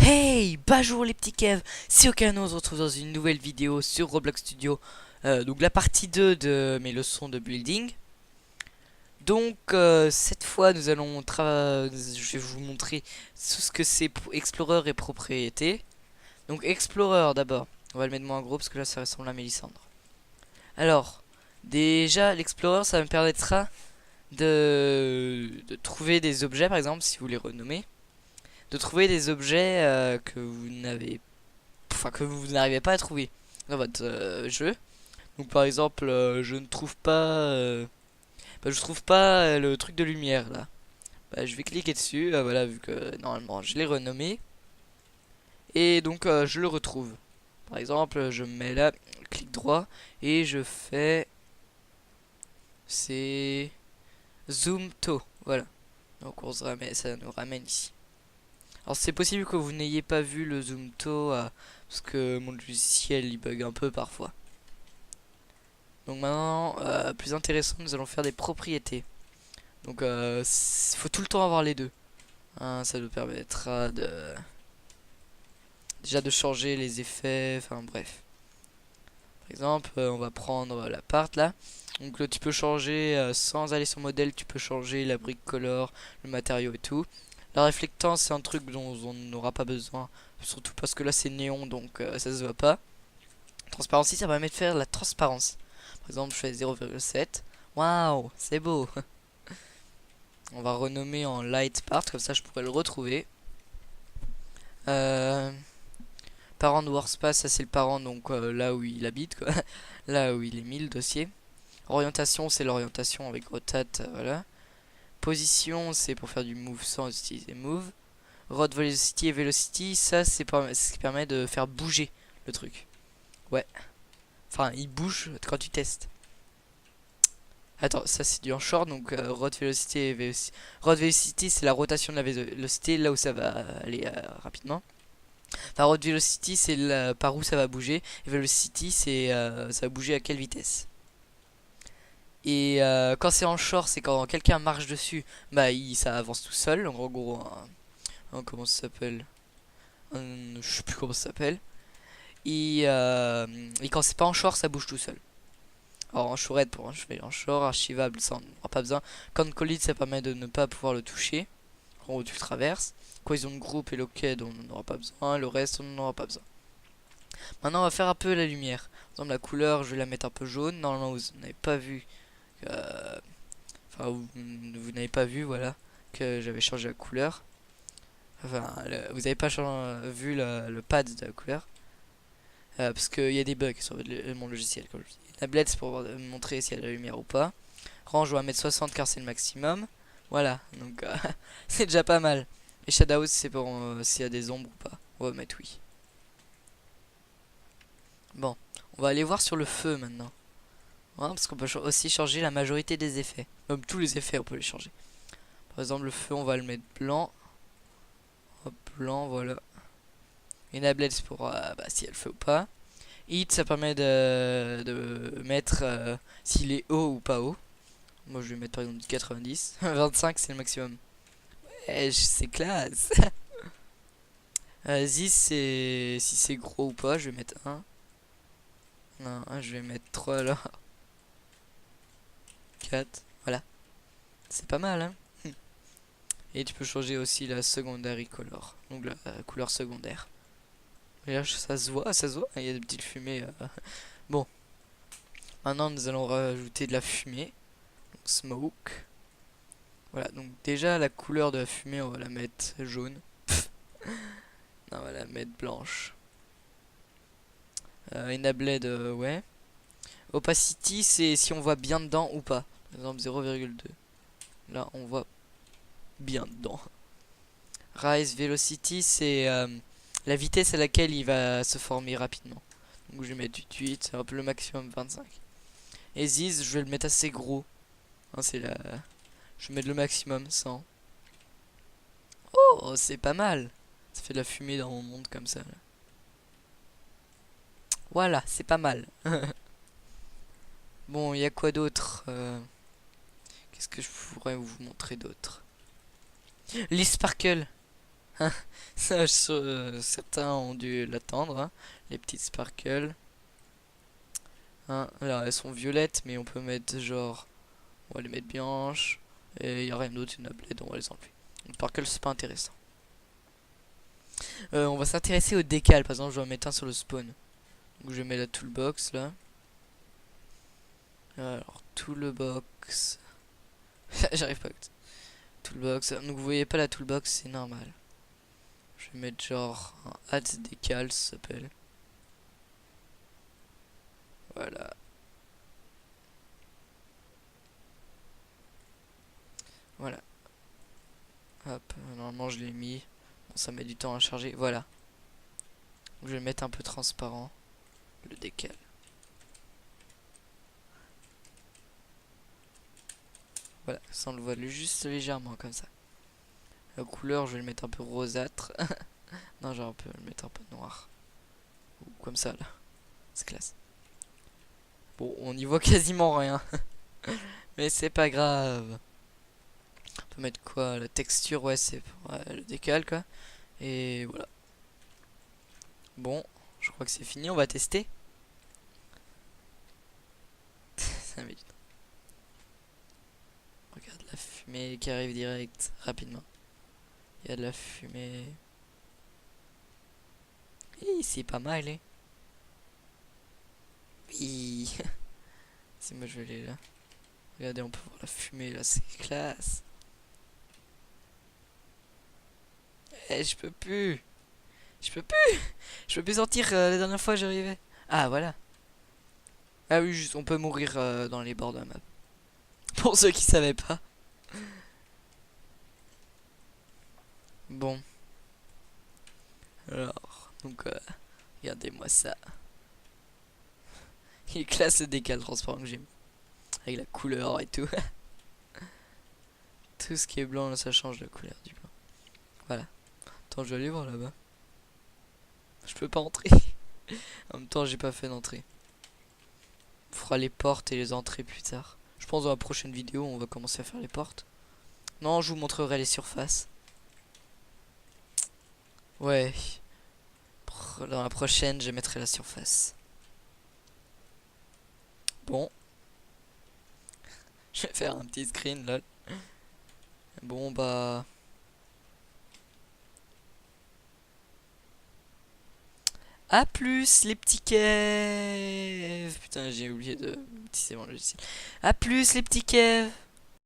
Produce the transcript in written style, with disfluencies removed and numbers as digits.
Hey, bonjour les petits Kev, c'est Okano, on se retrouve dans une nouvelle vidéo sur Roblox Studio. Donc la partie 2 de mes leçons de building. Donc cette fois nous allons je vais vous montrer tout ce que c'est Explorer et propriété. Donc Explorer d'abord, on va le mettre moins en gros parce que là ça ressemble à Mélissandre. Alors, déjà l'Explorer ça me permettra de trouver des objets par exemple si vous les renommez. De trouver des objets que vous n'arrivez pas à trouver dans votre jeu. Donc par exemple, je trouve pas le truc de lumière là. Bah, je vais cliquer dessus, voilà, vu que normalement je l'ai renommé. Et donc je le retrouve. Par exemple, je me mets là, clic droit, et je fais... C'est... Zoom to, voilà. Donc ça nous ramène ici. Alors c'est possible que vous n'ayez pas vu le zoom to, parce que mon logiciel il bug un peu parfois. Donc maintenant, plus intéressant, nous allons faire des propriétés. Donc faut tout le temps avoir les deux. Hein, ça nous permettra déjà de changer les effets, enfin bref. Par exemple, on va prendre la part là. Donc là, tu peux changer sans aller sur modèle, tu peux changer la brique color, le matériau et tout. La réflectance, c'est un truc dont on n'aura pas besoin, surtout parce que là c'est néon, donc ça se voit pas. Transparency, ça permet de faire la transparence. Par exemple, je fais 0,7. Waouh, c'est beau. On va renommer en light part, comme ça je pourrais le retrouver. Euh, Parent de workspace, ça c'est le parent, donc là où il habite, quoi. Là où il est mis le dossier. Orientation, c'est l'orientation avec rotate, voilà. Position, c'est pour faire du move sans utiliser move. Road velocity et velocity, ça c'est ce qui permet de faire bouger le truc. Ouais. Enfin, il bouge quand tu testes. Attends, ça c'est du short, donc road velocity et velocity. Road velocity, c'est la rotation de la vélocité, là où ça va aller rapidement. Enfin, road velocity, c'est par où ça va bouger. Et velocity, c'est ça va bouger à quelle vitesse. Et quand c'est en short, c'est quand quelqu'un marche dessus, bah ça avance tout seul. En gros, comment ça s'appelle, je sais plus comment ça s'appelle. Et quand c'est pas en short, ça bouge tout seul. Alors en shortette pour un cheval en short, archivable, ça on n'aura pas besoin. Quand collide, ça permet de ne pas pouvoir le toucher. En gros, tu le traverses. Cohésion de groupe et locked, on n'en aura pas besoin. Le reste, on n'en aura pas besoin. Maintenant, on va faire un peu la lumière. Par exemple, la couleur, je vais la mettre un peu jaune. Normalement, vous n'avez pas vu. Enfin, vous n'avez pas vu, voilà, que j'avais changé la couleur. Enfin, vous n'avez pas vu le pad de la couleur. Parce qu'il y a des bugs sur mon logiciel, comme je dis. Tablette, c'est pour montrer s'il y a de la lumière ou pas. Range, on va mettre 60 car c'est le maximum. Voilà, donc c'est déjà pas mal. Et Shadows, c'est pour s'il y a des ombres ou pas. On va mettre oui. Bon, on va aller voir sur le feu maintenant. Hein, parce qu'on peut aussi changer la majorité des effets. Même tous les effets, on peut les changer. Par exemple, le feu, on va le mettre blanc. Hop, blanc, voilà. Enable, c'est pour s'il y a le feu ou pas. Hit, ça permet de mettre s'il est haut ou pas haut. Moi, je vais mettre par exemple 90. 25, c'est le maximum. Ouais, c'est classe. 10, c'est si c'est gros ou pas. Je vais mettre 1. Non, je vais mettre 3 alors. 4. Voilà. C'est pas mal, hein. Et tu peux changer aussi la secondary color. Donc la couleur secondaire. Et là, ça se voit, ça se voit. Il y a des petites fumées. Bon. Maintenant, nous allons rajouter de la fumée. Donc, smoke. Voilà, donc déjà la couleur de la fumée, on va la mettre jaune. Non, on va la mettre blanche. Enabled, ouais. Opacity, c'est si on voit bien dedans ou pas. Par exemple 0,2. Là, on voit bien dedans. Rise Velocity, c'est la vitesse à laquelle il va se former rapidement. Donc je vais mettre 8, c'est un peu le maximum 25. Et Ziz, je vais le mettre assez gros. Hein, c'est la... Je vais mettre le maximum 100. Oh, c'est pas mal. Ça fait de la fumée dans mon monde comme ça. Là. Voilà, c'est pas mal. Bon, il y a quoi d'autre Qu'est-ce que je pourrais vous montrer d'autre? Les sparkles. Ça, certains ont dû l'attendre, hein. Les petites sparkles. Hein, alors elles sont violettes, mais on peut mettre genre, on va les mettre blanches. Et il y a rien d'autre, une bled, on va les enlever. Les sparkles c'est pas intéressant. On va s'intéresser au décal, par exemple je vais en mettre un sur le spawn. Donc je mets la toolbox là. Alors toolbox. J'arrive pas. Toolbox. Donc vous voyez pas la toolbox, c'est normal. Je vais mettre genre un add décal, ça s'appelle. Voilà. Voilà. Hop, normalement je l'ai mis. Bon, ça met du temps à charger. Voilà. Je vais le mettre un peu transparent. Le décal. Voilà, ça on le voit juste légèrement comme ça. La couleur, je vais le mettre un peu rosâtre. Non, genre un peu le mettre un peu noir. Ou comme ça là. C'est classe. Bon, on y voit quasiment rien. Mais c'est pas grave. On peut mettre quoi? La texture, ouais, c'est pour le décal quoi. Et voilà. Bon, je crois que c'est fini, on va tester. Ça met du temps. Regarde la fumée qui arrive direct, rapidement. Il y a de la fumée. Hi, c'est pas mal, hein. Oui. Si moi je vais aller là. Regardez, on peut voir la fumée là, c'est classe. Eh, je peux plus. Je peux plus. Je peux plus sortir. La dernière fois j'arrivais. Ah voilà. Ah oui, juste, on peut mourir dans les bords de la map. Pour ceux qui savaient pas. Bon. Alors, donc regardez-moi ça. Il est classe le décal transparent que j'ai mis. Avec la couleur et tout. Tout ce qui est blanc là, ça change la couleur du blanc. Voilà. Attends, je vais aller voir là-bas. Je peux pas entrer. En même temps, j'ai pas fait d'entrée. On fera les portes et les entrées plus tard. Je pense dans la prochaine vidéo, on va commencer à faire les portes. Non, je vous montrerai les surfaces. Ouais. Dans la prochaine, je mettrai la surface. Bon. Je vais faire un petit screen, lol. Bon, bah... A plus, les petits keufs. Putain, j'ai oublié de utiliser mon logiciel. A plus, les petits keufs.